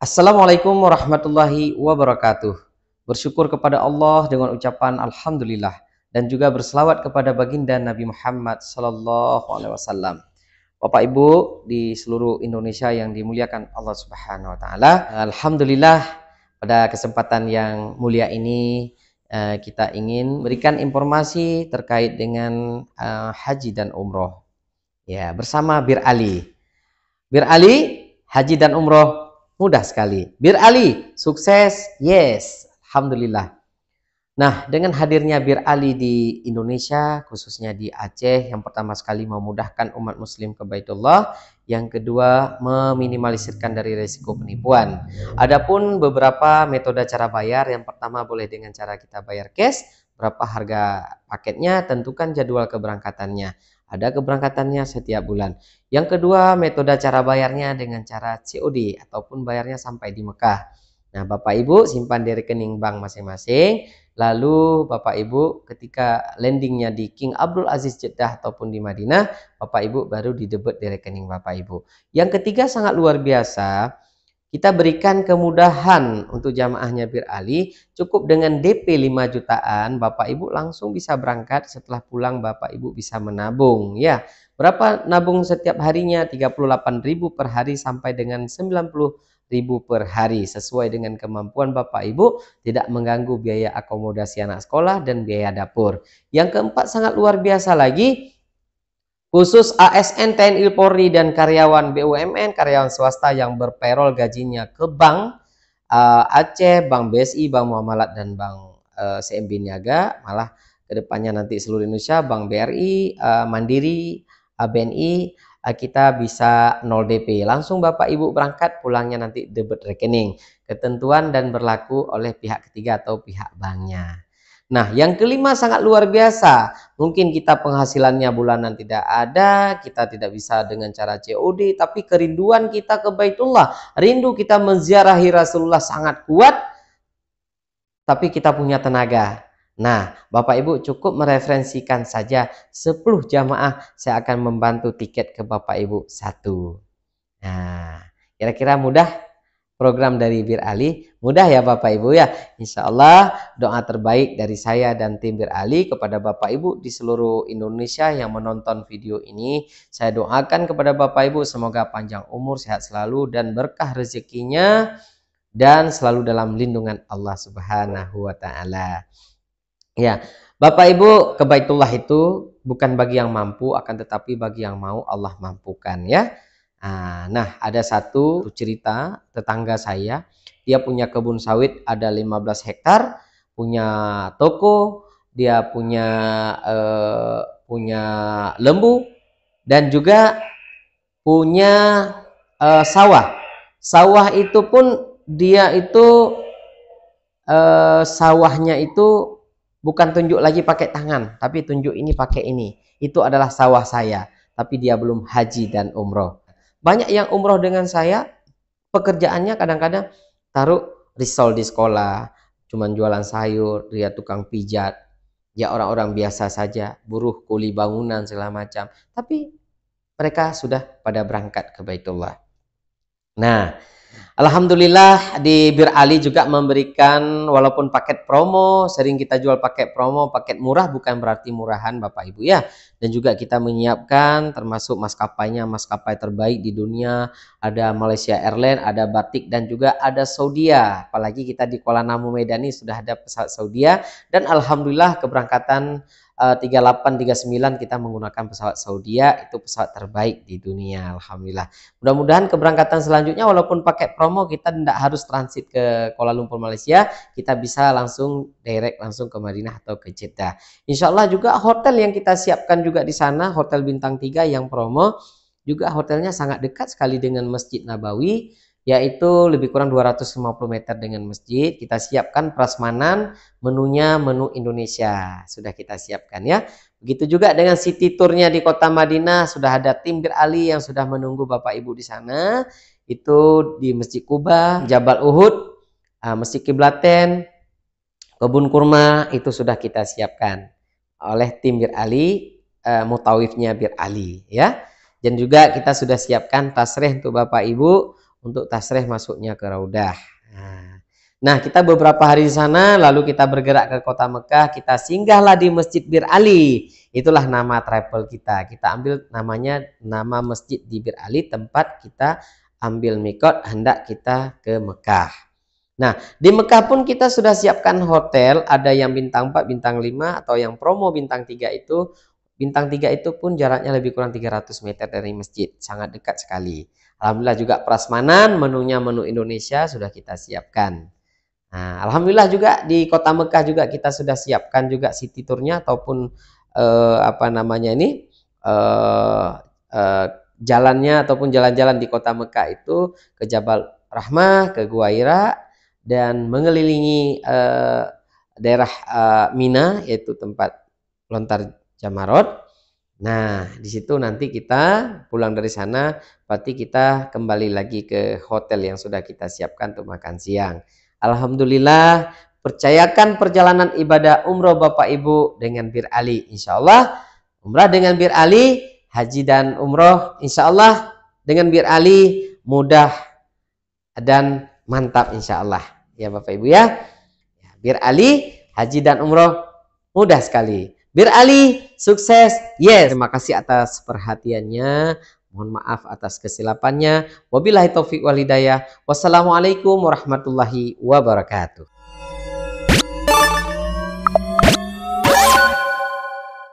Assalamualaikum warahmatullahi wabarakatuh. Bersyukur kepada Allah dengan ucapan Alhamdulillah dan juga berselawat kepada baginda Nabi Muhammad Sallallahu Alaihi Wasallam. Bapak Ibu di seluruh Indonesia yang dimuliakan Allah Subhanahu Wa Taala. Alhamdulillah pada kesempatan yang mulia ini kita ingin berikan informasi terkait dengan haji dan umroh. Ya, bersama Bir Ali. Bir Ali, haji dan umroh mudah sekali. Bir Ali, sukses? Yes, Alhamdulillah. Nah, dengan hadirnya Bir Ali di Indonesia, khususnya di Aceh, yang pertama sekali memudahkan umat muslim ke Baitullah, yang kedua meminimalisirkan dari risiko penipuan. Adapun beberapa metode cara bayar, yang pertama boleh dengan cara kita bayar cash, berapa harga paketnya, tentukan jadwal keberangkatannya. Ada keberangkatannya setiap bulan. Yang kedua, metode cara bayarnya dengan cara COD ataupun bayarnya sampai di Mekah. Nah, Bapak Ibu simpan di rekening bank masing-masing. Lalu Bapak Ibu ketika landingnya di King Abdul Aziz Jeddah ataupun di Madinah, Bapak Ibu baru didebet di rekening Bapak Ibu. Yang ketiga sangat luar biasa, kita berikan kemudahan untuk jamaahnya Bir Ali, cukup dengan DP 5 jutaan, Bapak Ibu langsung bisa berangkat, setelah pulang Bapak Ibu bisa menabung ya. Berapa nabung setiap harinya? 38.000 per hari sampai dengan 90.000 per hari, sesuai dengan kemampuan Bapak Ibu, tidak mengganggu biaya akomodasi anak sekolah dan biaya dapur. Yang keempat sangat luar biasa lagi, khusus ASN, TNI, Polri, dan karyawan BUMN, karyawan swasta yang berperol gajinya ke bank Aceh, Bank BSI, Bank Muamalat, dan Bank CMB Niaga, malah kedepannya nanti seluruh Indonesia, Bank BRI, Mandiri, BNI, kita bisa 0 DP. Langsung Bapak Ibu berangkat, pulangnya nanti debit rekening. Ketentuan dan berlaku oleh pihak ketiga atau pihak banknya. Nah, yang kelima sangat luar biasa. Mungkin kita penghasilannya bulanan tidak ada, kita tidak bisa dengan cara COD, tapi kerinduan kita ke Baitullah, rindu kita menziarahi Rasulullah sangat kuat, tapi kita punya tenaga. Nah, Bapak Ibu cukup mereferensikan saja 10 jamaah, saya akan membantu tiket ke Bapak Ibu 1. Nah, kira-kira mudah program dari Bir Ali? Mudah ya Bapak Ibu ya. Insya Allah doa terbaik dari saya dan tim Bir Ali kepada Bapak Ibu di seluruh Indonesia yang menonton video ini. Saya doakan kepada Bapak Ibu semoga panjang umur, sehat selalu, dan berkah rezekinya, dan selalu dalam lindungan Allah Subhanahu wa Ta'ala. Ya, Bapak Ibu, ke Baitullah itu bukan bagi yang mampu, akan tetapi bagi yang mau Allah mampukan ya. Nah, ada satu cerita tetangga saya, dia punya kebun sawit ada 15 hektar, punya toko, dia punya lembu, dan juga punya sawah. Sawah itu pun dia itu sawahnya itu bukan tunjuk lagi pakai tangan, tapi tunjuk ini pakai ini. Itu adalah sawah saya, tapi dia belum haji dan umroh. Banyak yang umroh dengan saya, pekerjaannya kadang-kadang taruh risol di sekolah, cuman jualan sayur, dia tukang pijat, ya orang-orang biasa saja, buruh kuli bangunan segala macam. Tapi mereka sudah pada berangkat ke Baitullah. Nah, alhamdulillah di Bir Ali juga memberikan walaupun paket promo, sering kita jual paket promo, paket murah bukan berarti murahan Bapak Ibu ya. Dan juga kita menyiapkan termasuk maskapainya, maskapai terbaik di dunia, ada Malaysia Airlines, ada Batik, dan juga ada Saudia. Apalagi kita di Kuala Namu Medan ini sudah ada pesawat Saudia, dan alhamdulillah keberangkatan 3839 kita menggunakan pesawat Saudia, itu pesawat terbaik di dunia, alhamdulillah. Mudah-mudahan keberangkatan selanjutnya walaupun pakai promo kita tidak harus transit ke Kuala Lumpur Malaysia, kita bisa langsung direct langsung ke Madinah atau ke Jeddah. Insya Allah juga hotel yang kita siapkan juga di sana, hotel bintang 3 yang promo, juga hotelnya sangat dekat sekali dengan Masjid Nabawi, yaitu lebih kurang 250 meter dengan masjid. Kita siapkan prasmanan, menunya menu Indonesia sudah kita siapkan ya. Begitu juga dengan city tournya di kota Madinah, sudah ada tim Bir Ali yang sudah menunggu Bapak Ibu di sana. Itu di Masjid Kuba, Jabal Uhud, Masjid Kiblaten, Kebun Kurma, itu sudah kita siapkan oleh tim Bir Ali, mutawifnya Bir Ali ya. Dan juga kita sudah siapkan tasrih untuk Bapak Ibu untuk tasrih masuknya ke Raudah. Nah, kita beberapa hari di sana, lalu kita bergerak ke kota Mekah, kita singgahlah di Masjid Bir Ali. Itulah nama travel kita. Kita ambil namanya nama Masjid di Bir Ali, tempat kita ambil mikot hendak kita ke Mekah. Nah, di Mekah pun kita sudah siapkan hotel, ada yang bintang 4, bintang 5, atau yang promo bintang 3 itu. Bintang 3 itu pun jaraknya lebih kurang 300 meter dari masjid, sangat dekat sekali. Alhamdulillah juga prasmanan, menunya menu Indonesia sudah kita siapkan. Nah, alhamdulillah juga di kota Mekah juga kita sudah siapkan juga city tournya ataupun apa namanya ini eh, eh, jalannya ataupun jalan-jalan di kota Mekah itu ke Jabal Rahmah, ke Gua Hira, dan mengelilingi daerah Mina, yaitu tempat lontar Jamarot. Nah, di situ nanti kita pulang dari sana, berarti kita kembali lagi ke hotel yang sudah kita siapkan untuk makan siang. Alhamdulillah, percayakan perjalanan ibadah umroh Bapak Ibu dengan Bir Ali. Insya Allah, umrah dengan Bir Ali, haji dan umroh insya Allah dengan Bir Ali mudah dan mantap insya Allah. Ya Bapak Ibu ya. Bir Ali, haji dan umroh mudah sekali. Bir Ali, sukses. Yes. Terima kasih atas perhatiannya. Mohon maaf atas kesilapannya. Wabillahi taufiq wal hidayah. Wassalamualaikum warahmatullahi wabarakatuh.